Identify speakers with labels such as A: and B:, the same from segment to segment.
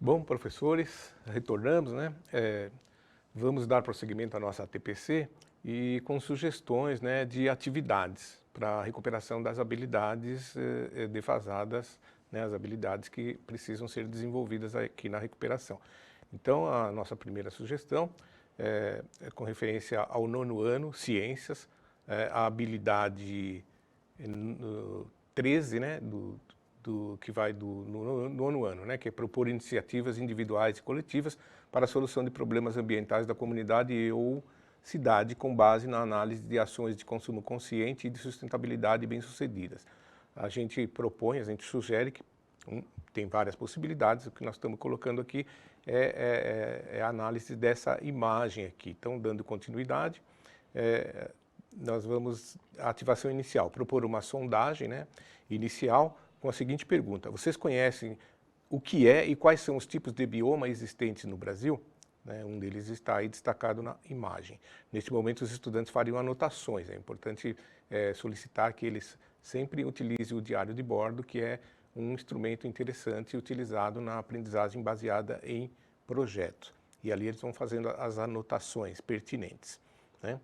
A: Bom, professores, retornamos, né? Vamos dar prosseguimento à nossa TPC e com sugestões, né, de atividades para a recuperação das habilidades defasadas, né, as habilidades que precisam ser desenvolvidas aqui na recuperação. Então, a nossa primeira sugestão é com referência ao 9º ano, Ciências, a habilidade 13, né, que vai no 9º ano, né, que é propor iniciativas individuais e coletivas para a solução de problemas ambientais da comunidade ou cidade com base na análise de ações de consumo consciente e de sustentabilidade bem-sucedidas. A gente propõe, a gente sugere que tem várias possibilidades, o que nós estamos colocando aqui é a análise dessa imagem aqui. Então, dando continuidade, nós vamos, a ativação inicial, propor uma sondagem, né, inicial com a seguinte pergunta: vocês conhecem o que é e quais são os tipos de bioma existentes no Brasil? Um deles está aí destacado na imagem. Neste momento, os estudantes fariam anotações. É importante solicitar que eles sempre utilizem o diário de bordo, que é um instrumento interessante utilizado na aprendizagem baseada em projetos. E ali eles vão fazendo as anotações pertinentes, né?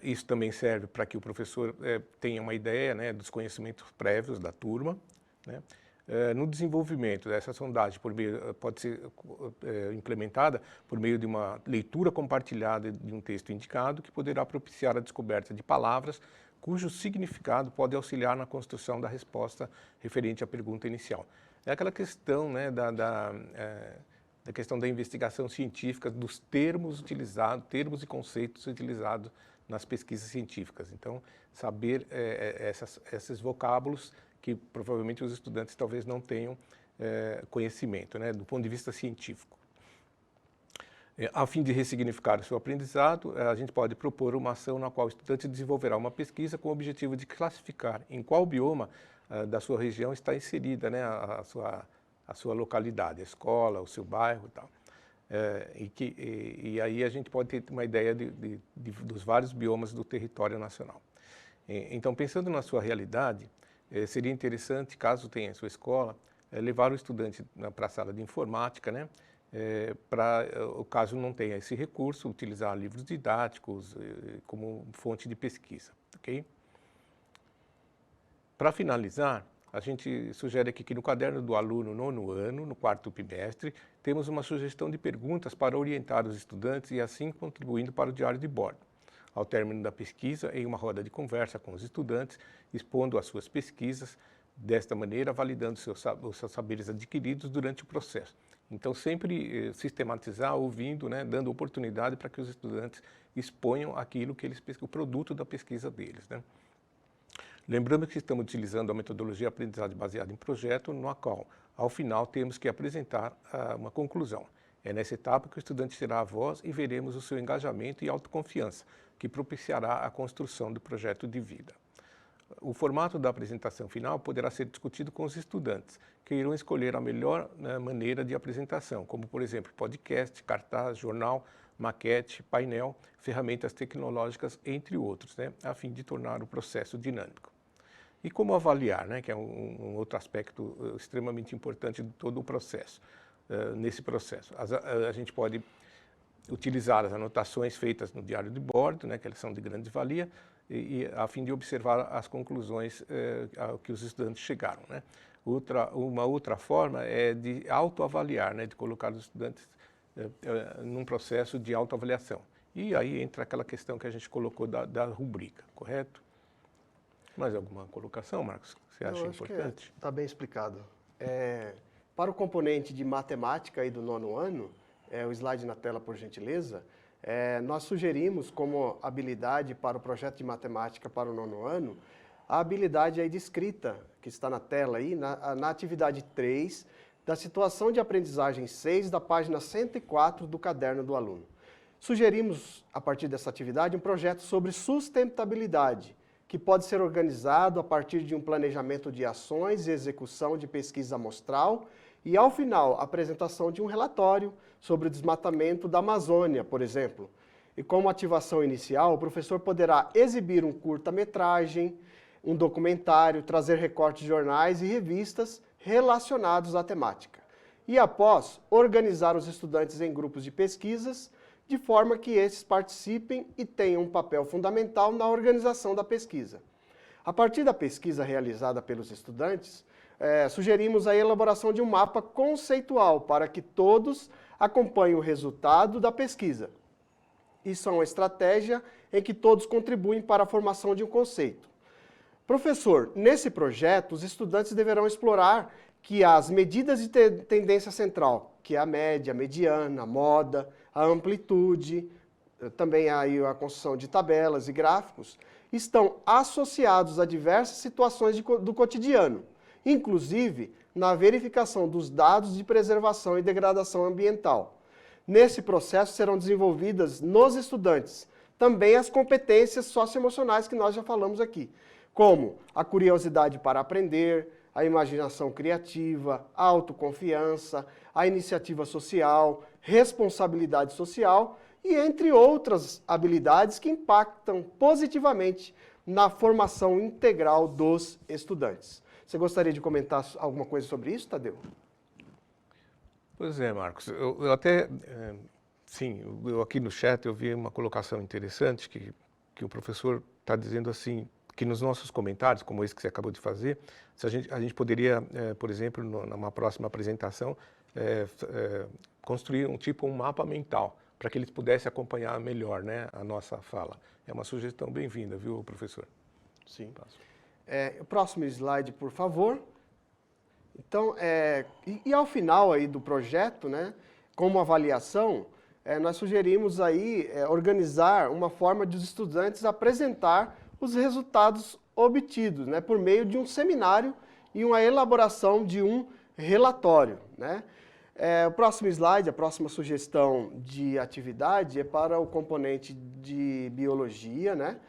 A: Isso também serve para que o professor tenha uma ideia, né, dos conhecimentos prévios da turma, né? No desenvolvimento dessa sondagem pode ser implementada por meio de uma leitura compartilhada de um texto indicado, que poderá propiciar a descoberta de palavras cujo significado pode auxiliar na construção da resposta referente à pergunta inicial. É aquela questão, né, da questão da investigação científica, dos termos utilizados, termos e conceitos utilizados nas pesquisas científicas. Então, saber esses vocábulos que provavelmente os estudantes talvez não tenham conhecimento, né, do ponto de vista científico. A fim de ressignificar o seu aprendizado, a gente pode propor uma ação na qual o estudante desenvolverá uma pesquisa com o objetivo de classificar em qual bioma da sua região está inserida, né, a sua localidade, a escola, o seu bairro e tal. E aí a gente pode ter uma ideia dos vários biomas do território nacional. Então, pensando na sua realidade, seria interessante, caso tenha em sua escola, levar o estudante para a sala de informática, né, para o caso não tenha esse recurso, utilizar livros didáticos como fonte de pesquisa, ok? Para finalizar, a gente sugere aqui que no caderno do aluno 9º ano, no 4º bimestre, temos uma sugestão de perguntas para orientar os estudantes e assim contribuindo para o diário de bordo. Ao término da pesquisa, em uma roda de conversa com os estudantes, expondo as suas pesquisas, desta maneira validando os seus saberes adquiridos durante o processo. Então, sempre sistematizar, ouvindo, né, dando oportunidade para que os estudantes exponham aquilo que o produto da pesquisa deles, né? Lembrando que estamos utilizando a metodologia aprendizagem baseada em projeto, no qual, ao final, temos que apresentar uma conclusão. É nessa etapa que o estudante terá a voz e veremos o seu engajamento e autoconfiança, que propiciará a construção do projeto de vida. O formato da apresentação final poderá ser discutido com os estudantes, que irão escolher a melhor, né, maneira de apresentação, como, por exemplo, podcast, cartaz, jornal, maquete, painel, ferramentas tecnológicas, entre outros, né, a fim de tornar o processo dinâmico. E como avaliar, né, que é um outro aspecto extremamente importante de todo o processo. Nesse processo, a gente pode utilizar as anotações feitas no diário de bordo, né, que elas são de grande valia, a fim de observar as conclusões ao que os estudantes chegaram, né? Uma outra forma é de autoavaliar, né, de colocar os estudantes num processo de autoavaliação. E aí entra aquela questão que a gente colocou da rubrica, correto? Mais alguma colocação, Marcos, que você acha importante?
B: Está bem explicado. Para o componente de matemática aí do 9º ano, o slide na tela, por gentileza, nós sugerimos como habilidade para o projeto de matemática para o 9º ano, a habilidade aí de escrita, que está na tela aí, na atividade 3, da situação de aprendizagem 6, da página 104 do caderno do aluno. Sugerimos, a partir dessa atividade, um projeto sobre sustentabilidade, que pode ser organizado a partir de um planejamento de ações e execução de pesquisa amostral e, ao final, a apresentação de um relatório sobre o desmatamento da Amazônia, por exemplo. E como ativação inicial, o professor poderá exibir um curta-metragem, um documentário, trazer recortes de jornais e revistas relacionados à temática. e, após, organizar os estudantes em grupos de pesquisas, de forma que esses participem e tenham um papel fundamental na organização da pesquisa. A partir da pesquisa realizada pelos estudantes, sugerimos a elaboração de um mapa conceitual para que todos acompanhem o resultado da pesquisa. Isso é uma estratégia em que todos contribuem para a formação de um conceito. Professor, nesse projeto, os estudantes deverão explorar que as medidas de tendência central, que é a média, a mediana, a moda, a amplitude, também aí a construção de tabelas e gráficos, estão associados a diversas situações do cotidiano, inclusive na verificação dos dados de preservação e degradação ambiental. Nesse processo serão desenvolvidas nos estudantes também as competências socioemocionais que nós já falamos aqui, como a curiosidade para aprender, a imaginação criativa, a autoconfiança, a iniciativa social, responsabilidade social e entre outras habilidades que impactam positivamente na formação integral dos estudantes. Você gostaria de comentar alguma coisa sobre isso, Tadeu?
A: Pois é, Marcos. Eu até, sim, eu aqui no chat eu vi uma colocação interessante que o professor está dizendo assim, que nos nossos comentários, como esse que você acabou de fazer, a gente poderia, por exemplo, numa próxima apresentação, construir um mapa mental, para que eles pudessem acompanhar melhor, né, a nossa fala. É uma sugestão bem-vinda, viu, professor?
B: Sim. O próximo slide, por favor. Então, e ao final aí do projeto, né, como avaliação, nós sugerimos aí organizar uma forma de os estudantes apresentar os resultados obtidos, né, por meio de um seminário e uma elaboração de um relatório, né? O próximo slide, a próxima sugestão de atividade é para o componente de biologia, né,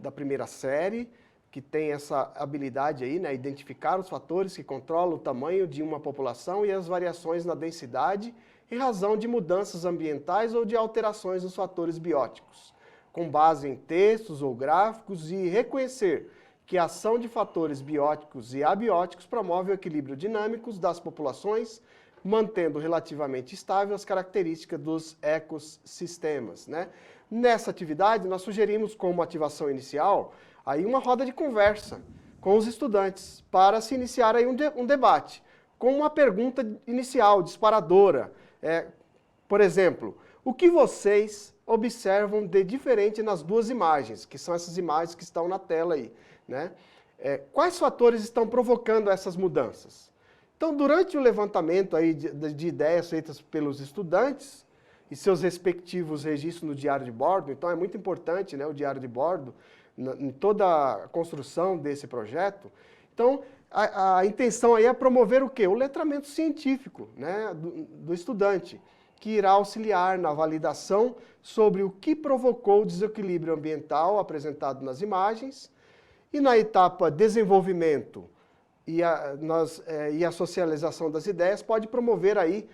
B: da primeira série, que tem essa habilidade aí, né, identificar os fatores que controlam o tamanho de uma população e as variações na densidade em razão de mudanças ambientais ou de alterações nos fatores bióticos, com base em textos ou gráficos, e reconhecer que a ação de fatores bióticos e abióticos promove o equilíbrio dinâmico das populações, mantendo relativamente estável as características dos ecossistemas, né? Nessa atividade, nós sugerimos como ativação inicial aí uma roda de conversa com os estudantes para se iniciar aí um debate, com uma pergunta inicial, disparadora. Por exemplo, o que vocês observam de diferente nas duas imagens, que são essas imagens que estão na tela aí, né? Quais fatores estão provocando essas mudanças? Então, durante o levantamento aí de ideias feitas pelos estudantes e seus respectivos registros no diário de bordo, então é muito importante, né, o diário de bordo, em toda a construção desse projeto. Então, a intenção aí é promover o quê? O letramento científico, né, do estudante, que irá auxiliar na validação sobre o que provocou o desequilíbrio ambiental apresentado nas imagens, e na etapa desenvolvimento e a socialização das ideias pode promover aí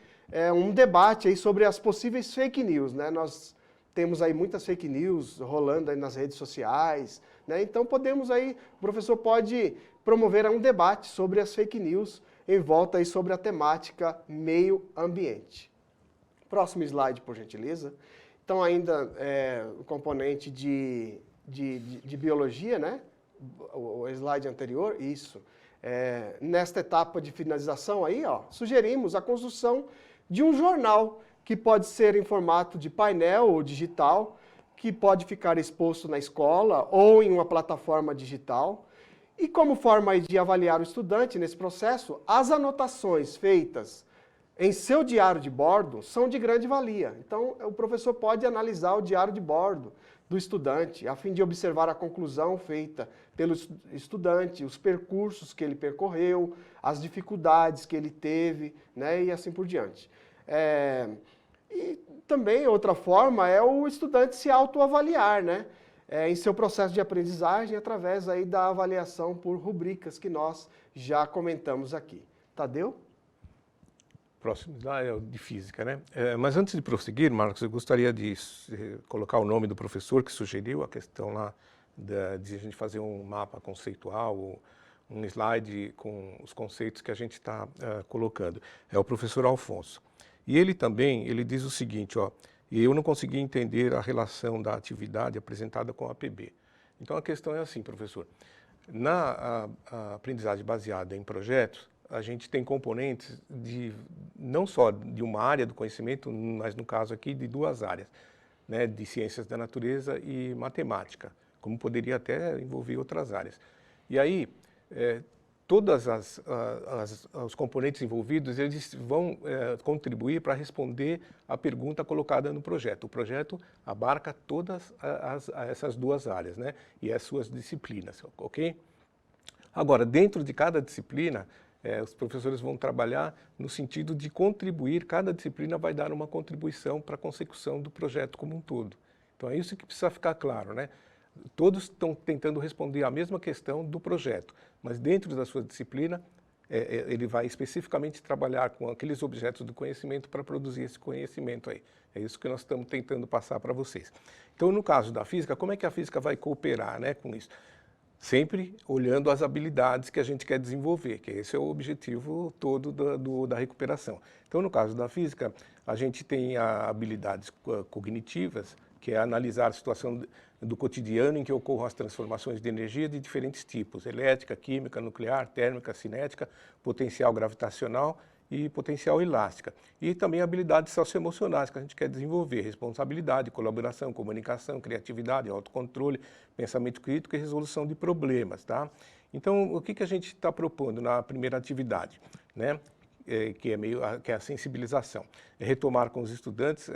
B: um debate aí sobre as possíveis fake news, né? Nós temos aí muitas fake news rolando aí nas redes sociais, né? Então podemos aí, o professor pode promover um debate sobre as fake news em volta aí sobre a temática meio ambiente. Próximo slide, por gentileza. Então ainda o componente de biologia, né? O slide anterior, isso. Nesta etapa de finalização aí, ó, sugerimos a construção de um jornal que pode ser em formato de painel ou digital, que pode ficar exposto na escola ou em uma plataforma digital. E como forma de avaliar o estudante nesse processo, as anotações feitas em seu diário de bordo são de grande valia. Então, o professor pode analisar o diário de bordo do estudante, a fim de observar a conclusão feita pelo estudante, os percursos que ele percorreu, as dificuldades que ele teve, né, e assim por diante. E também outra forma é o estudante se autoavaliar, né, em seu processo de aprendizagem através aí da avaliação por rubricas que nós já comentamos aqui. Tadeu?
A: Próximo slide é o de física, né? Mas antes de prosseguir, Marcos, eu gostaria de colocar o nome do professor que sugeriu a questão lá de a gente fazer um mapa conceitual, um slide com os conceitos que a gente está colocando. É o professor Alfonso. E ele também, ele diz o seguinte, ó, eu não consegui entender a relação da atividade apresentada com a APB. Então a questão é assim, professor, na a aprendizagem baseada em projetos, a gente tem componentes não só de uma área do conhecimento, mas no caso aqui de duas áreas, né, de ciências da natureza e matemática, como poderia até envolver outras áreas. E aí, todos os componentes envolvidos, eles vão contribuir para responder a pergunta colocada no projeto. O projeto abarca todas essas duas áreas, né, e as suas disciplinas, ok? Agora, dentro de cada disciplina, os professores vão trabalhar no sentido de contribuir, cada disciplina vai dar uma contribuição para a consecução do projeto como um todo. Então é isso que precisa ficar claro, né? Todos estão tentando responder a mesma questão do projeto, mas dentro da sua disciplina, ele vai especificamente trabalhar com aqueles objetos do conhecimento para produzir esse conhecimento aí. É isso que nós estamos tentando passar para vocês. Então, no caso da física, como é que a física vai cooperar, né, com isso? Sempre olhando as habilidades que a gente quer desenvolver, que esse é o objetivo todo da recuperação. Então, no caso da física, a gente tem habilidades cognitivas, que é analisar a situação do cotidiano em que ocorram as transformações de energia de diferentes tipos, elétrica, química, nuclear, térmica, cinética, potencial gravitacional e potencial elástica. E também habilidades socioemocionais que a gente quer desenvolver, responsabilidade, colaboração, comunicação, criatividade, autocontrole, pensamento crítico e resolução de problemas, tá? Então, o que a gente está propondo na primeira atividade, né? Que é a sensibilização, é retomar com os estudantes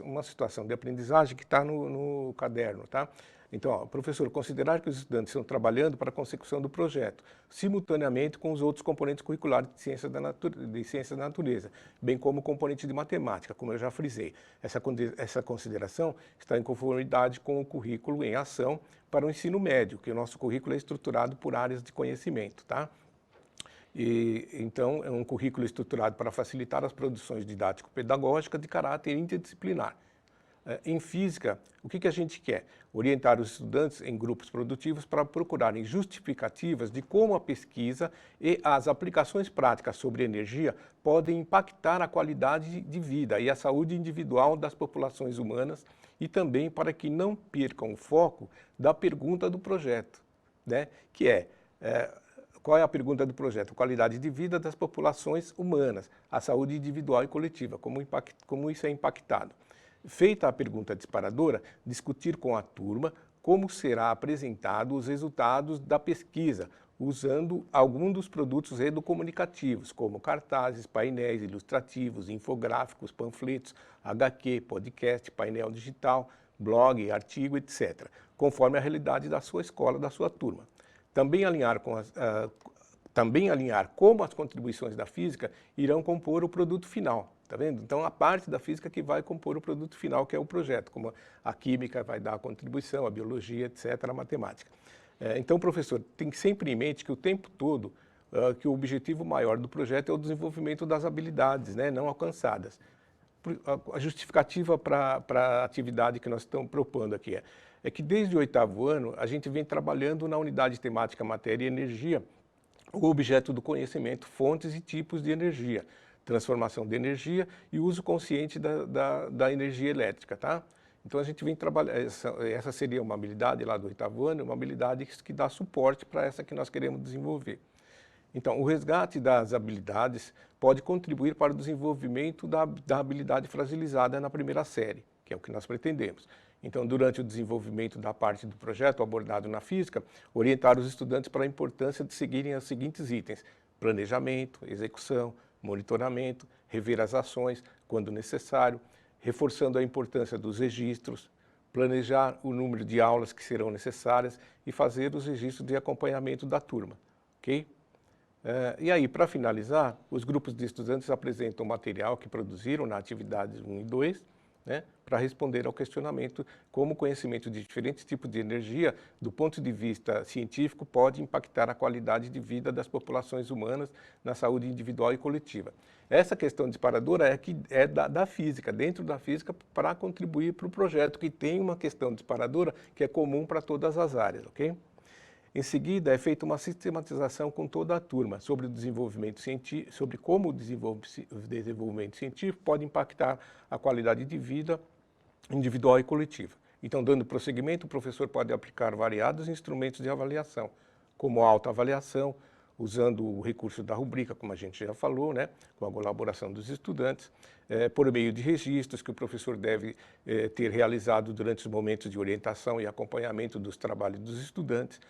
A: uma situação de aprendizagem que está no caderno, tá? Então, ó, professor, considerar que os estudantes estão trabalhando para a consecução do projeto, simultaneamente com os outros componentes curriculares de ciências da natureza, bem como o componente de matemática, como eu já frisei. Essa consideração está em conformidade com o currículo em ação para o ensino médio, que o nosso currículo é estruturado por áreas de conhecimento, tá? Então, é um currículo estruturado para facilitar as produções didático-pedagógicas de caráter interdisciplinar. Em física, o que a gente quer? Orientar os estudantes em grupos produtivos para procurarem justificativas de como a pesquisa e as aplicações práticas sobre energia podem impactar a qualidade de vida e a saúde individual das populações humanas e também para que não percam o foco da pergunta do projeto, né? Qual é a pergunta do projeto? Qualidade de vida das populações humanas, a saúde individual e coletiva, como isso é impactado. Feita a pergunta disparadora, discutir com a turma como será apresentado os resultados da pesquisa, usando algum dos produtos educomunicativos, como cartazes, painéis ilustrativos, infográficos, panfletos, HQ, podcast, painel digital, blog, artigo, etc., conforme a realidade da sua escola, da sua turma. Também alinhar como as contribuições da física irão compor o produto final. Tá vendo? Então, a parte da física que vai compor o produto final, que é o projeto, como a química vai dar a contribuição, a biologia, etc., a matemática. Então, professor, tem sempre em mente que o tempo todo, que o objetivo maior do projeto é o desenvolvimento das habilidades, né, não alcançadas. A justificativa para a atividade que nós estamos propondo aqui é que desde o 8º ano a gente vem trabalhando na unidade temática matéria e energia o objeto do conhecimento, fontes e tipos de energia, transformação de energia e uso consciente da energia elétrica, tá? Então a gente vem trabalhar, essa seria uma habilidade lá do 8º ano, uma habilidade que dá suporte para essa que nós queremos desenvolver. Então, o resgate das habilidades pode contribuir para o desenvolvimento da habilidade fragilizada na primeira série, que é o que nós pretendemos. Então, durante o desenvolvimento da parte do projeto abordado na física, orientar os estudantes para a importância de seguirem os seguintes itens: planejamento, execução, monitoramento, rever as ações quando necessário, reforçando a importância dos registros, planejar o número de aulas que serão necessárias e fazer os registros de acompanhamento da turma, ok? E aí, para finalizar, os grupos de estudantes apresentam o material que produziram na atividades 1 e 2, né, para responder ao questionamento como o conhecimento de diferentes tipos de energia, do ponto de vista científico, pode impactar a qualidade de vida das populações humanas na saúde individual e coletiva. Essa questão disparadora é da física, dentro da física, para contribuir para o projeto, que tem uma questão disparadora que é comum para todas as áreas, ok? Em seguida, é feita uma sistematização com toda a turma sobre o desenvolvimento científico, sobre como o desenvolvimento científico pode impactar a qualidade de vida individual e coletiva. Então, dando prosseguimento, o professor pode aplicar variados instrumentos de avaliação, como a autoavaliação, usando o recurso da rubrica, como a gente já falou, né, com a colaboração dos estudantes, por meio de registros que o professor deve ter realizado durante os momentos de orientação e acompanhamento dos trabalhos dos estudantes,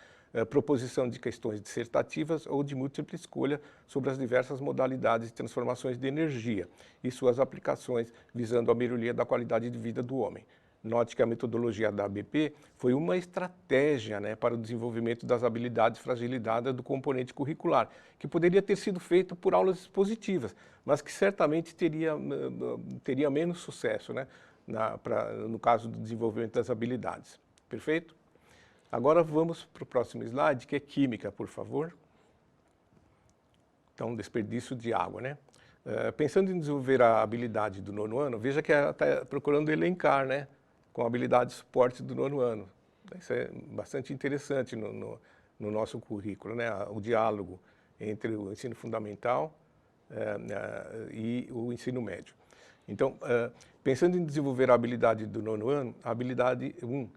A: proposição de questões dissertativas ou de múltipla escolha sobre as diversas modalidades de transformações de energia e suas aplicações visando a melhoria da qualidade de vida do homem. Note que a metodologia da ABP foi uma estratégia, né, para o desenvolvimento das habilidades fragilizadas do componente curricular, que poderia ter sido feito por aulas expositivas, mas que certamente teria menos sucesso, né, no caso do desenvolvimento das habilidades. Perfeito? Agora vamos para o próximo slide, que é química, por favor. Então, desperdício de água, né? Pensando em desenvolver a habilidade do 9º ano, veja que ela está procurando elencar, né, com a habilidade de suporte do 9º ano. Isso é bastante interessante no nosso currículo, né? O diálogo entre o ensino fundamental e o ensino médio. Então, pensando em desenvolver a habilidade do 9º ano, a habilidade 1,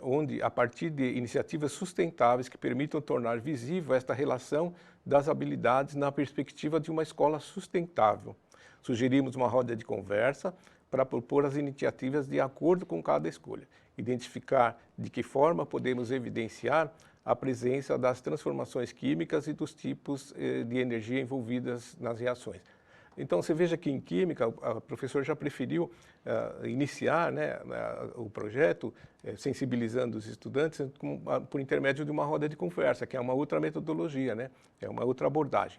A: onde, a partir de iniciativas sustentáveis que permitam tornar visível esta relação das habilidades na perspectiva de uma escola sustentável. Sugerimos uma roda de conversa para propor as iniciativas de acordo com cada escolha, identificar de que forma podemos evidenciar a presença das transformações químicas e dos tipos de energia envolvidas nas reações. Então, você veja que em química, o professor já preferiu iniciar, né, o projeto sensibilizando os estudantes por intermédio de uma roda de conversa, que é uma outra metodologia, né, é uma outra abordagem.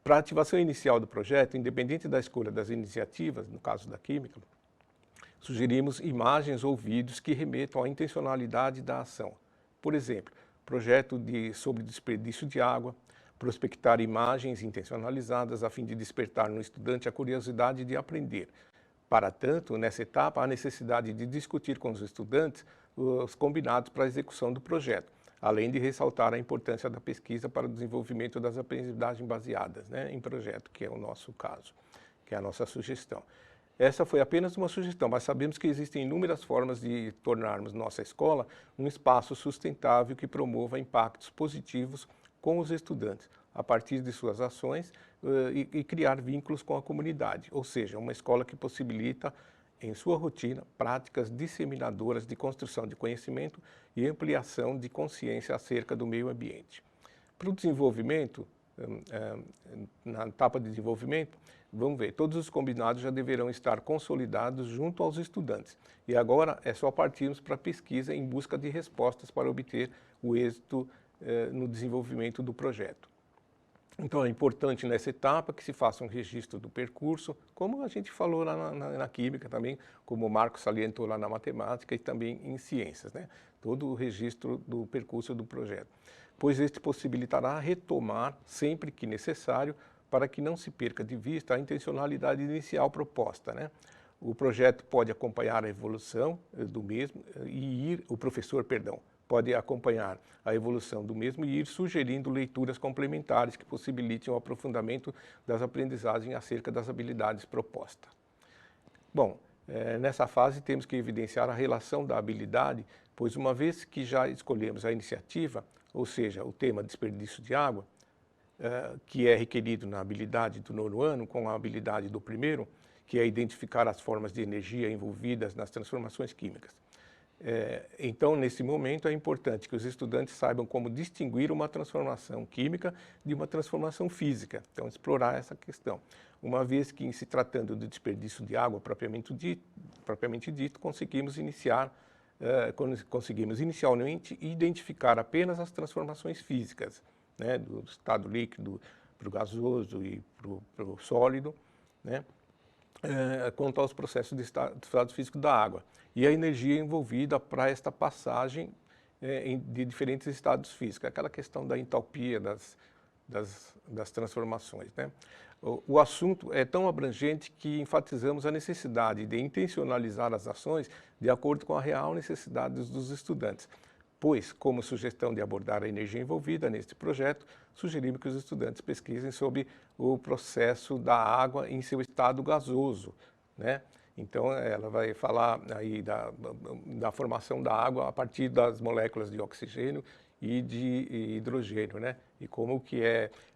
A: Para a ativação inicial do projeto, independente da escolha das iniciativas, no caso da química, sugerimos imagens ou vídeos que remetam à intencionalidade da ação. Por exemplo, projeto sobre desperdício de água, prospectar imagens intencionalizadas a fim de despertar no estudante a curiosidade de aprender. Para tanto, nessa etapa, há necessidade de discutir com os estudantes os combinados para a execução do projeto, além de ressaltar a importância da pesquisa para o desenvolvimento das aprendizagens baseadas, né, em projeto, que é o nosso caso, que é a nossa sugestão. Essa foi apenas uma sugestão, mas sabemos que existem inúmeras formas de tornarmos nossa escola um espaço sustentável que promova impactos positivos com os estudantes, a partir de suas ações e criar vínculos com a comunidade, ou seja, uma escola que possibilita, em sua rotina, práticas disseminadoras de construção de conhecimento e ampliação de consciência acerca do meio ambiente. Para o desenvolvimento, na etapa de desenvolvimento, vamos ver, todos os combinados já deverão estar consolidados junto aos estudantes. E agora é só partirmos para a pesquisa em busca de respostas para obter o êxito no desenvolvimento do projeto. Então é importante nessa etapa que se faça um registro do percurso, como a gente falou lá na química também, como o Marcos salientou lá na matemática e também em ciências, né? Todo o registro do percurso do projeto, pois este possibilitará retomar sempre que necessário para que não se perca de vista a intencionalidade inicial proposta, né? O projeto pode acompanhar a evolução do mesmo o professor pode acompanhar a evolução do mesmo e ir sugerindo leituras complementares que possibilitem o aprofundamento das aprendizagens acerca das habilidades propostas. Bom, nessa fase temos que evidenciar a relação da habilidade, pois uma vez que já escolhemos a iniciativa, ou seja, o tema desperdício de água, que é requerido na habilidade do 9º ano com a habilidade do 1º, que é identificar as formas de energia envolvidas nas transformações químicas. Então, nesse momento, é importante que os estudantes saibam como distinguir uma transformação química de uma transformação física. Então, explorar essa questão. Uma vez que, em se tratando do desperdício de água propriamente dito, conseguimos inicialmente identificar apenas as transformações físicas, né, do estado líquido para o gasoso e para o sólido, né? Quanto aos processos de estado físico da água e a energia envolvida para esta passagem de diferentes estados físicos, aquela questão da entalpia das transformações, né? O assunto é tão abrangente que enfatizamos a necessidade de intencionalizar as ações de acordo com a real necessidade dos estudantes, Depois, como sugestão de abordar a energia envolvida neste projeto, sugerimos que os estudantes pesquisem sobre o processo da água em seu estado gasoso, né? Então, ela vai falar aí da formação da água a partir das moléculas de oxigênio e de hidrogênio, né? E como que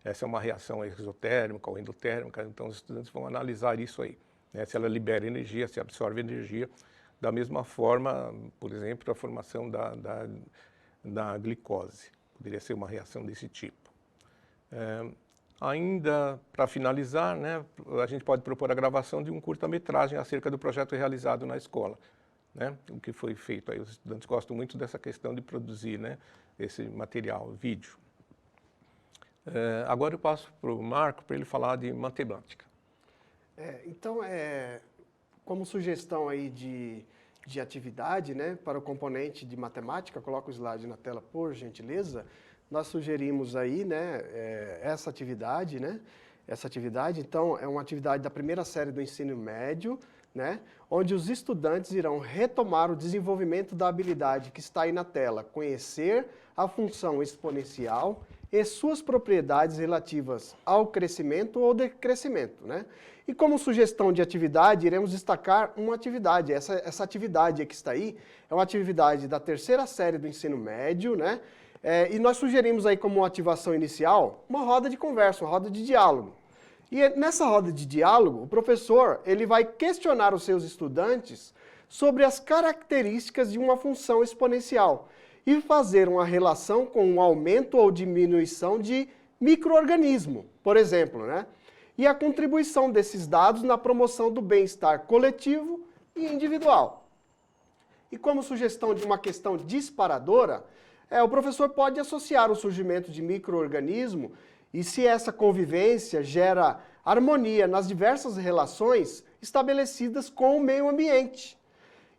A: essa é uma reação exotérmica ou endotérmica, então os estudantes vão analisar isso aí, né? Se ela libera energia, se absorve energia, da mesma forma, por exemplo, a formação da glicose, poderia ser uma reação desse tipo. Ainda para finalizar, né, a gente pode propor a gravação de um curta-metragem acerca do projeto realizado na escola, né, o que foi feito aí. Os estudantes gostam muito dessa questão de produzir, né, esse material, vídeo. Agora eu passo para o Marco para ele falar de matemática.
B: Então, como sugestão aí de atividade, né, para o componente de matemática, coloca o slide na tela, por gentileza. Nós sugerimos aí, né, essa atividade, né? Essa atividade, então, é uma atividade da primeira série do ensino médio, né, onde os estudantes irão retomar o desenvolvimento da habilidade que está aí na tela, conhecer a função exponencial e suas propriedades relativas ao crescimento ou decrescimento, né? E como sugestão de atividade, iremos destacar uma atividade. Essa atividade que está aí é uma atividade da terceira série do ensino médio, né? E nós sugerimos aí como ativação inicial uma roda de conversa, uma roda de diálogo. E nessa roda de diálogo, o professor ele vai questionar os seus estudantes sobre as características de uma função exponencial e fazer uma relação com o aumento ou diminuição de micro-organismo, por exemplo, né? E a contribuição desses dados na promoção do bem-estar coletivo e individual. E como sugestão de uma questão disparadora, o professor pode associar o surgimento de micro-organismo e se essa convivência gera harmonia nas diversas relações estabelecidas com o meio ambiente.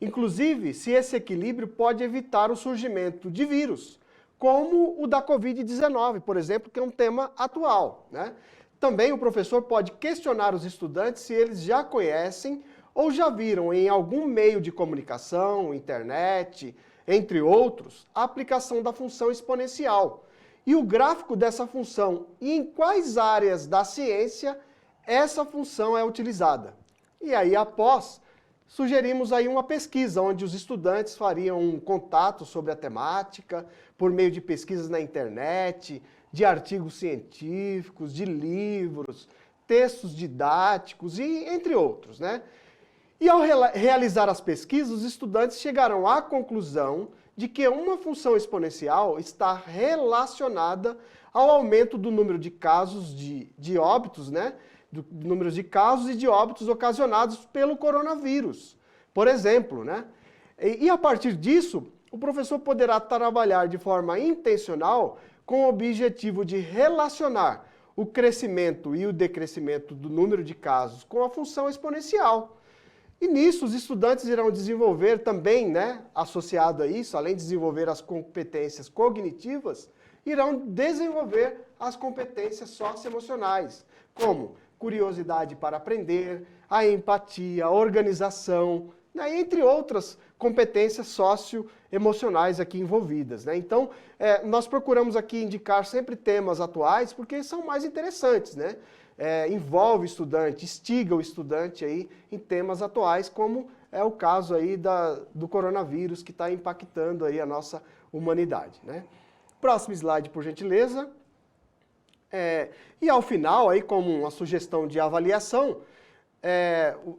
B: Inclusive, se esse equilíbrio pode evitar o surgimento de vírus, como o da Covid-19, por exemplo, que é um tema atual, né? Também o professor pode questionar os estudantes se eles já conhecem ou já viram em algum meio de comunicação, internet, entre outros, a aplicação da função exponencial e o gráfico dessa função e em quais áreas da ciência essa função é utilizada. E aí, após, sugerimos aí uma pesquisa onde os estudantes fariam um contato sobre a temática por meio de pesquisas na internet, de artigos científicos, de livros, textos didáticos e entre outros, né? E ao realizar as pesquisas, os estudantes chegarão à conclusão de que uma função exponencial está relacionada ao aumento do número de casos de óbitos, né? Do número de casos e de óbitos ocasionados pelo coronavírus, por exemplo, né? E a partir disso, o professor poderá trabalhar de forma intencional com o objetivo de relacionar o crescimento e o decrescimento do número de casos com a função exponencial. E nisso os estudantes irão desenvolver também, né, associado a isso, além de desenvolver as competências cognitivas, irão desenvolver as competências socioemocionais, como curiosidade para aprender, a empatia, a organização, né, entre outras competências socioemocionais aqui envolvidas, né? Então, nós procuramos aqui indicar sempre temas atuais, porque são mais interessantes, né? Envolve o estudante, instiga o estudante aí em temas atuais, como é o caso aí do coronavírus que está impactando aí a nossa humanidade, né? Próximo slide, por gentileza. E ao final, aí, como uma sugestão de avaliação,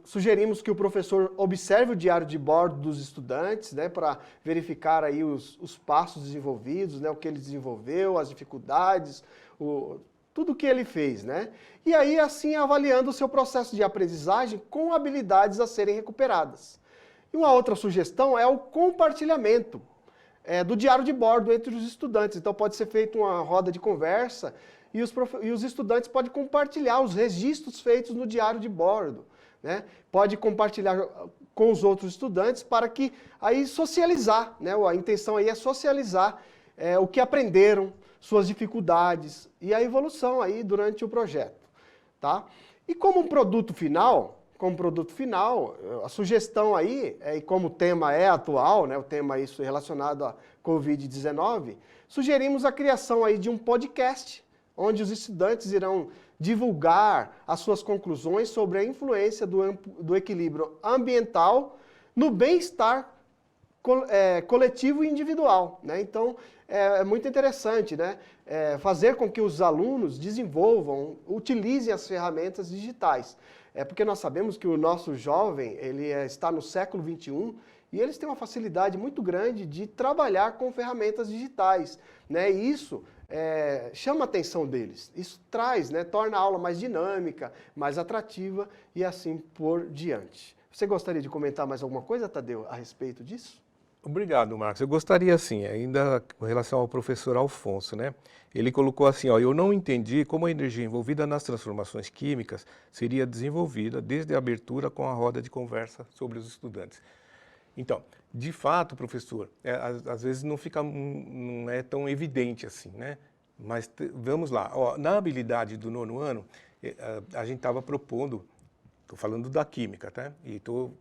B: sugerimos que o professor observe o diário de bordo dos estudantes, né, para verificar aí os passos desenvolvidos, né, o que ele desenvolveu, as dificuldades, tudo o que ele fez, né? E aí, assim, avaliando o seu processo de aprendizagem com habilidades a serem recuperadas. E uma outra sugestão é o compartilhamento do diário de bordo entre os estudantes. Então, pode ser feita uma roda de conversa e os estudantes podem compartilhar os registros feitos no diário de bordo, né? Pode compartilhar com os outros estudantes para que aí socializar, né? A intenção aí é socializar o que aprenderam, suas dificuldades e a evolução aí durante o projeto, tá? E como um produto final, como produto final, a sugestão aí, e como o tema é atual, né, o tema isso relacionado à Covid-19, sugerimos a criação aí de um podcast, onde os estudantes irão divulgar as suas conclusões sobre a influência do equilíbrio ambiental no bem-estar coletivo e individual, né? Então, é muito interessante, né? Fazer com que os alunos desenvolvam, utilizem as ferramentas digitais. Porque nós sabemos que o nosso jovem, ele está no século XXI e eles têm uma facilidade muito grande de trabalhar com ferramentas digitais, né? E isso chama a atenção deles. Isso traz, né? Torna a aula mais dinâmica, mais atrativa e assim por diante. Você gostaria de comentar mais alguma coisa, Tadeu, a respeito disso?
A: Obrigado, Marcos. Eu gostaria, assim, ainda com relação ao professor Alfonso, né? Ele colocou assim, ó, eu não entendi como a energia envolvida nas transformações químicas seria desenvolvida desde a abertura com a roda de conversa sobre os estudantes. Então, de fato, professor, às vezes não é tão evidente assim, né? Mas vamos lá, ó, na habilidade do 9º ano, a gente estava propondo. Estou falando da química, tá? E estou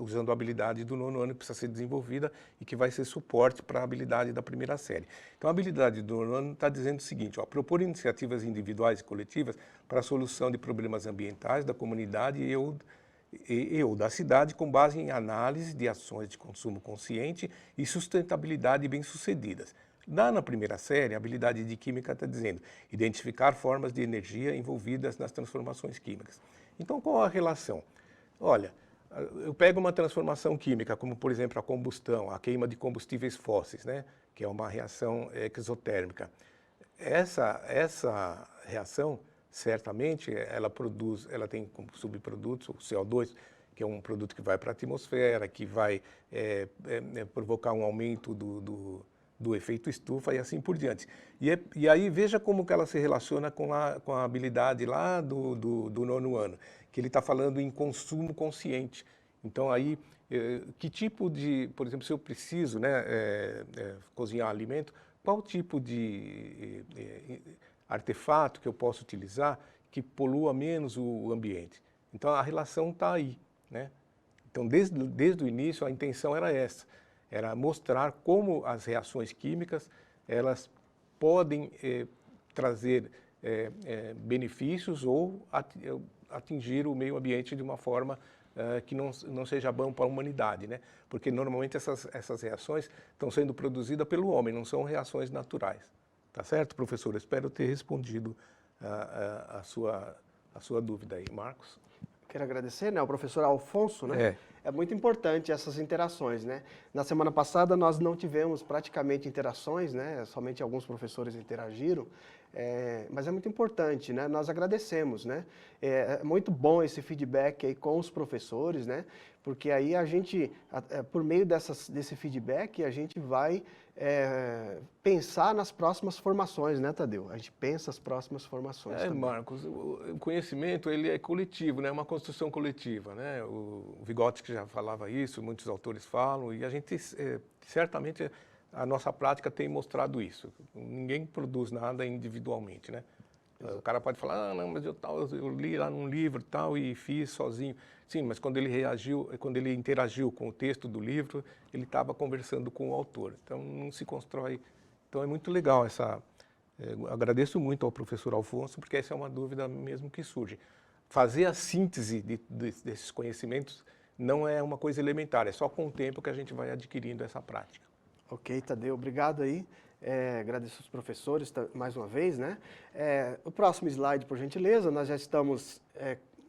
A: usando a habilidade do 9º ano que precisa ser desenvolvida e que vai ser suporte para a habilidade da 1ª série. Então, a habilidade do 9º ano está dizendo o seguinte, ó, propor iniciativas individuais e coletivas para a solução de problemas ambientais da comunidade ou da cidade com base em análise de ações de consumo consciente e sustentabilidade bem-sucedidas. Na 1ª série, a habilidade de química está dizendo identificar formas de energia envolvidas nas transformações químicas. Então, qual a relação? Olha, eu pego uma transformação química, como, por exemplo, a combustão, a queima de combustíveis fósseis, né? Que é uma reação exotérmica. Essa reação, certamente, ela tem como subprodutos o CO2, que é um produto que vai para a atmosfera, que vai provocar um aumento do efeito estufa e assim por diante. E aí veja como que ela se relaciona com a habilidade lá do 9º ano, que ele está falando em consumo consciente. Então aí, que tipo de, por exemplo, se eu preciso, né, cozinhar alimento, qual tipo de artefato que eu posso utilizar que polua menos o ambiente? Então a relação está aí, né? Então desde o início a intenção era essa. Era mostrar como as reações químicas elas podem trazer benefícios ou atingir o meio ambiente de uma forma que não seja bom para a humanidade, né? Porque normalmente essas reações estão sendo produzidas pelo homem, não são reações naturais. Tá certo, professor? Eu espero ter respondido a sua dúvida aí, Marcos.
B: Quero agradecer, né, ao professor Alfonso, né? É muito importante essas interações, né? Na semana passada nós não tivemos praticamente interações, né? Somente alguns professores interagiram, mas é muito importante, né? Nós agradecemos, né? É muito bom esse feedback aí com os professores, né? Porque aí a gente, por meio desse feedback, a gente vai pensar nas próximas formações, né, Tadeu? A gente pensa as próximas formações também.
A: Marcos, o conhecimento ele é coletivo, né? É uma construção coletiva, né? O Vygotsky já falava isso, muitos autores falam, e a gente, certamente, a nossa prática tem mostrado isso. Ninguém produz nada individualmente, né? O cara pode falar, não, mas eu li lá num livro tal e fiz sozinho. Sim, mas quando ele interagiu com o texto do livro, ele estava conversando com o autor. Então, não se constrói. Então, é muito legal agradeço muito ao professor Alfonso, porque essa é uma dúvida mesmo que surge. Fazer a síntese desses conhecimentos não é uma coisa elementar, é só com o tempo que a gente vai adquirindo essa prática.
B: Ok, Tadeu, obrigado aí. Agradeço aos professores mais uma vez, né? O próximo slide, por gentileza, nós já estamos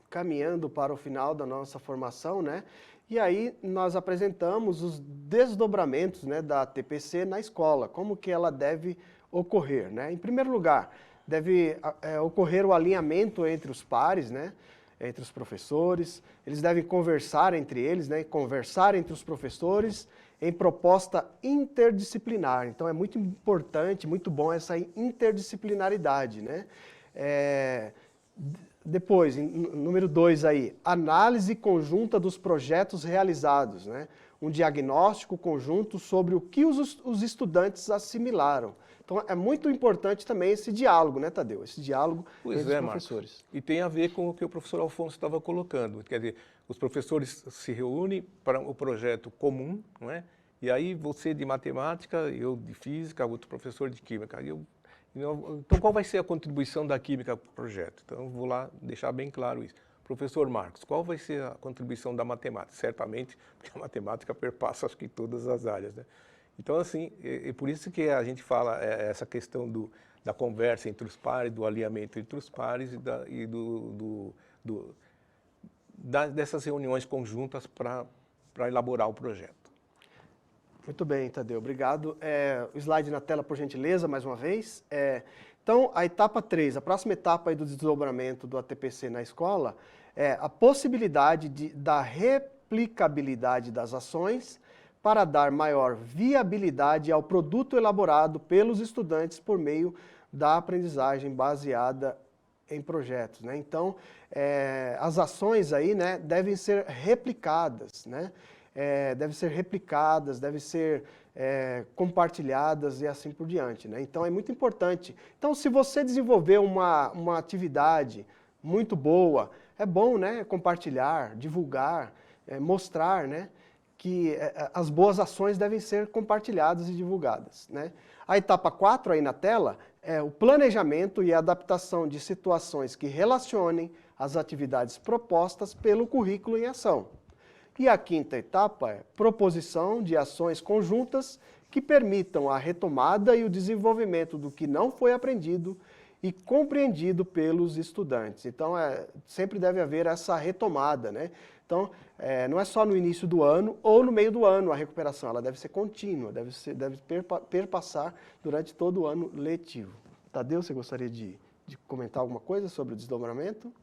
B: caminhando para o final da nossa formação, né? E aí nós apresentamos os desdobramentos, né, da TPC na escola, como que ela deve ocorrer, né? Em primeiro lugar, deve ocorrer o alinhamento entre os pares, né? Entre os professores, eles devem conversar entre eles, né? Conversar entre os professores em proposta interdisciplinar. Então é muito importante, muito bom essa interdisciplinaridade, né? Depois, número 2 aí, análise conjunta dos projetos realizados, né? Um diagnóstico conjunto sobre o que os estudantes assimilaram. Então, é muito importante também esse diálogo, né, Tadeu? Esse diálogo entre os professores.
A: Marcos. E tem a ver com o que o professor Alfonso estava colocando. Quer dizer, os professores se reúnem para o projeto comum, não é? E aí você de matemática, eu de física, outro professor de química. Então, qual vai ser a contribuição da química para o projeto? Então, eu vou lá deixar bem claro isso. Professor Marcos, qual vai ser a contribuição da matemática? Certamente, porque a matemática perpassa, acho que, todas as áreas, né? Então, assim, é por isso que a gente fala essa questão da conversa entre os pares, do alinhamento entre os pares dessas reuniões conjuntas para elaborar o projeto.
B: Muito bem, Tadeu, obrigado. O slide na tela, por gentileza, mais uma vez. Então, a etapa 3, a próxima etapa aí do desdobramento do ATPC na escola é a possibilidade da replicabilidade das ações para dar maior viabilidade ao produto elaborado pelos estudantes por meio da aprendizagem baseada em projetos, né? Então, as ações aí, né, devem ser replicadas, né? Devem ser replicadas, devem ser compartilhadas e assim por diante, né? Então, é muito importante. Então, se você desenvolver uma atividade muito boa, é bom, né, compartilhar, divulgar, mostrar, né, que as boas ações devem ser compartilhadas e divulgadas, né? A etapa 4 aí na tela é o planejamento e a adaptação de situações que relacionem as atividades propostas pelo currículo em ação. E a quinta etapa é proposição de ações conjuntas que permitam a retomada e o desenvolvimento do que não foi aprendido e compreendido pelos estudantes. Então, sempre deve haver essa retomada, né? Então, não é só no início do ano ou no meio do ano a recuperação, ela deve ser contínua, deve perpassar durante todo o ano letivo. Tadeu, você gostaria de comentar alguma coisa sobre o desdobramento?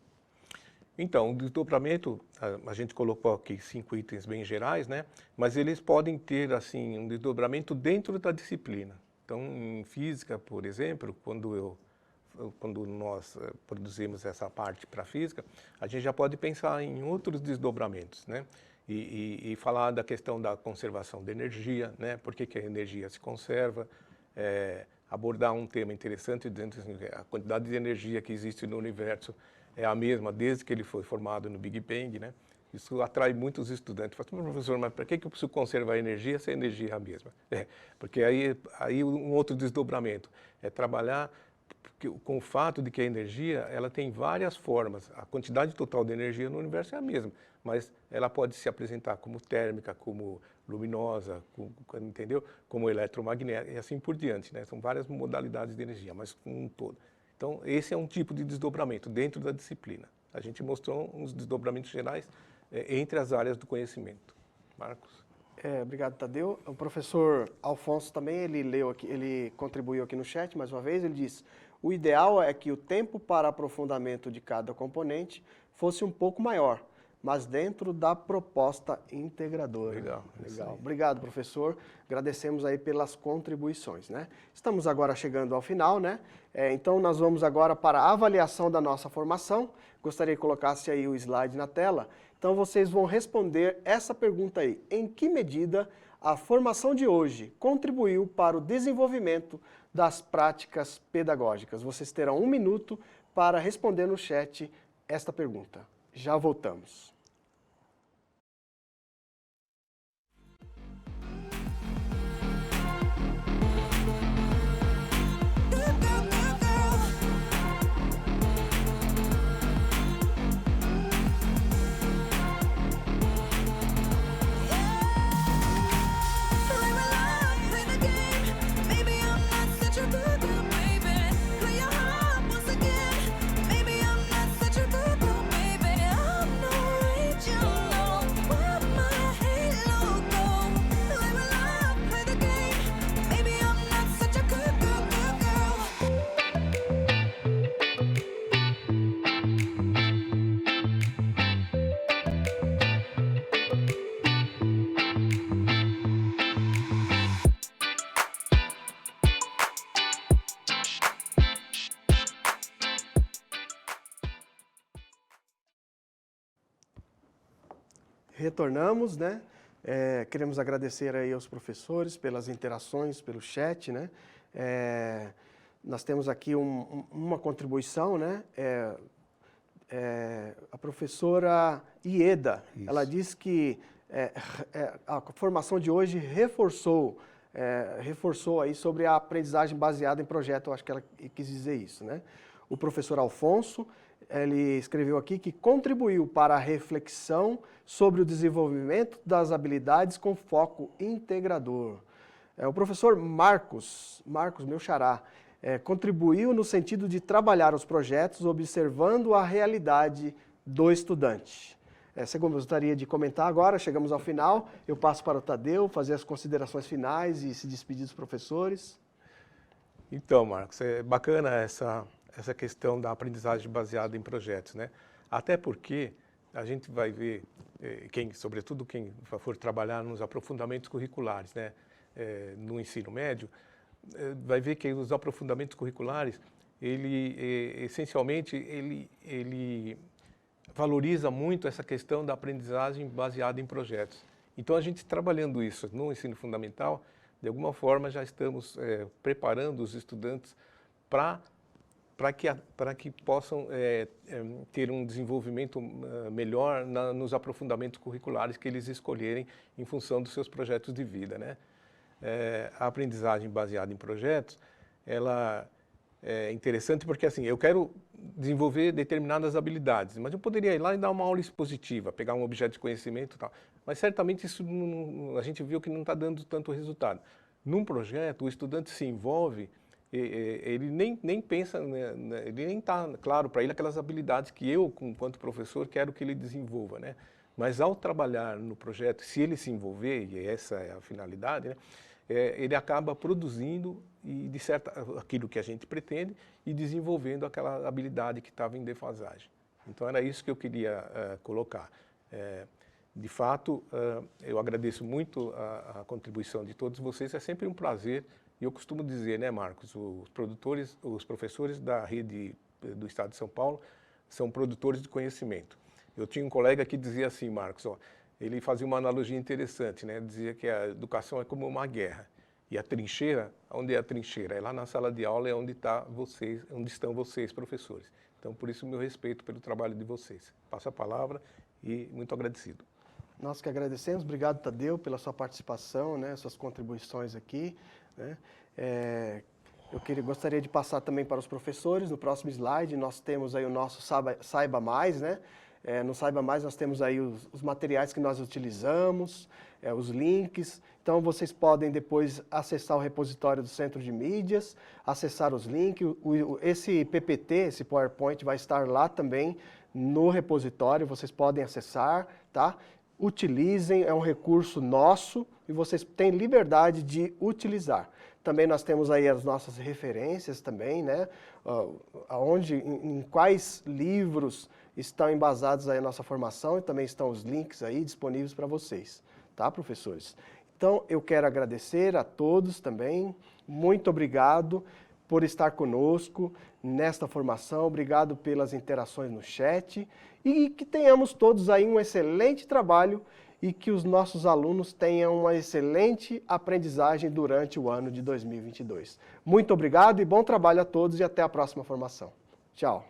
A: Então, o desdobramento, a gente colocou aqui 5 itens bem gerais, né? Mas eles podem ter, assim, um desdobramento dentro da disciplina. Então, em física, por exemplo, quando nós produzimos essa parte para a física, a gente já pode pensar em outros desdobramentos, né? E falar da questão da conservação da energia, né? Por que a energia se conserva, abordar um tema interessante dentro a quantidade de energia que existe no universo é a mesma desde que ele foi formado no Big Bang, né? Isso atrai muitos estudantes. Fala, professor, mas para que eu preciso conservar a energia se a energia é a mesma? Porque aí um outro desdobramento é trabalhar com o fato de que a energia ela tem várias formas. A quantidade total de energia no universo é a mesma, mas ela pode se apresentar como térmica, como luminosa, entendeu? Como eletromagnética e assim por diante, né? São várias modalidades de energia, mas como um todo. Então, esse é um tipo de desdobramento dentro da disciplina. A gente mostrou uns desdobramentos gerais entre as áreas do conhecimento. Marcos?
B: Obrigado, Tadeu. O professor Alfonso também, ele contribuiu aqui no chat mais uma vez, ele diz: o ideal é que o tempo para aprofundamento de cada componente fosse um pouco maior, mas dentro da proposta integradora.
A: Legal.
B: Obrigado, professor. Agradecemos aí pelas contribuições, né? Estamos agora chegando ao final, né? Então, nós vamos agora para a avaliação da nossa formação. Gostaria que colocasse aí o slide na tela. Então, vocês vão responder essa pergunta aí. Em que medida a formação de hoje contribuiu para o desenvolvimento das práticas pedagógicas? Vocês terão 1 minuto para responder no chat esta pergunta. Já voltamos. Retornamos, né? Queremos agradecer aí aos professores pelas interações, pelo chat, né? Nós temos aqui uma contribuição, né? A professora Ieda,
A: Isso.
B: ela diz que a formação de hoje reforçou aí sobre a aprendizagem baseada em projeto, eu acho que ela quis dizer isso, né? O professor Alfonso, ele escreveu aqui que contribuiu para a reflexão sobre o desenvolvimento das habilidades com foco integrador. O professor Marcos, meu xará, contribuiu no sentido de trabalhar os projetos observando a realidade do estudante. Você gostaria de comentar agora? Chegamos ao final, eu passo para o Tadeu fazer as considerações finais e se despedir dos professores.
A: Então, Marcos, é bacana essa questão da aprendizagem baseada em projetos, né? Até porque a gente vai ver, sobretudo quem for trabalhar nos aprofundamentos curriculares, né? No ensino médio, vai ver que os aprofundamentos curriculares, essencialmente, ele valoriza muito essa questão da aprendizagem baseada em projetos. Então, a gente trabalhando isso no ensino fundamental, de alguma forma já estamos preparando os estudantes para que possam ter um desenvolvimento melhor nos aprofundamentos curriculares que eles escolherem em função dos seus projetos de vida, né? A aprendizagem baseada em projetos, ela é interessante porque, assim, eu quero desenvolver determinadas habilidades, mas eu poderia ir lá e dar uma aula expositiva, pegar um objeto de conhecimento e tal, mas certamente isso a gente viu que não está dando tanto resultado. Num projeto, o estudante se envolve, ele nem pensa, né, ele nem está claro para ele aquelas habilidades que eu, enquanto professor, quero que ele desenvolva, né? Mas ao trabalhar no projeto, se ele se envolver, e essa é a finalidade, né, ele acaba produzindo aquilo que a gente pretende e desenvolvendo aquela habilidade que estava em defasagem. Então era isso que eu queria colocar. De fato, eu agradeço muito a contribuição de todos vocês, é sempre um prazer. E eu costumo dizer, né, Marcos, os professores da rede do Estado de São Paulo são produtores de conhecimento. Eu tinha um colega que dizia assim, Marcos, ele fazia uma analogia interessante, né? Dizia que a educação é como uma guerra. E a trincheira, onde é a trincheira? É lá na sala de aula, é onde estão vocês, professores. Então, por isso, o meu respeito pelo trabalho de vocês. Passo a palavra e muito agradecido.
B: Nós que agradecemos. Obrigado, Tadeu, pela sua participação, né? Suas contribuições aqui, né? Gostaria de passar também para os professores. No próximo slide, nós temos aí o nosso Saiba Mais, né? No Saiba Mais nós temos aí os materiais que nós utilizamos, os links. Então vocês podem depois acessar o repositório do Centro de Mídias, acessar os links. Esse PPT, esse PowerPoint vai estar lá também no repositório, vocês podem acessar, tá? Utilizem, é um recurso nosso e vocês têm liberdade de utilizar. Também nós temos aí as nossas referências também, né? Em quais livros estão embasados aí a nossa formação e também estão os links aí disponíveis para vocês, tá, professores? Então, eu quero agradecer a todos também, muito obrigado por estar conosco nesta formação, obrigado pelas interações no chat e que tenhamos todos aí um excelente trabalho e que os nossos alunos tenham uma excelente aprendizagem durante o ano de 2022. Muito obrigado e bom trabalho a todos e até a próxima formação. Tchau.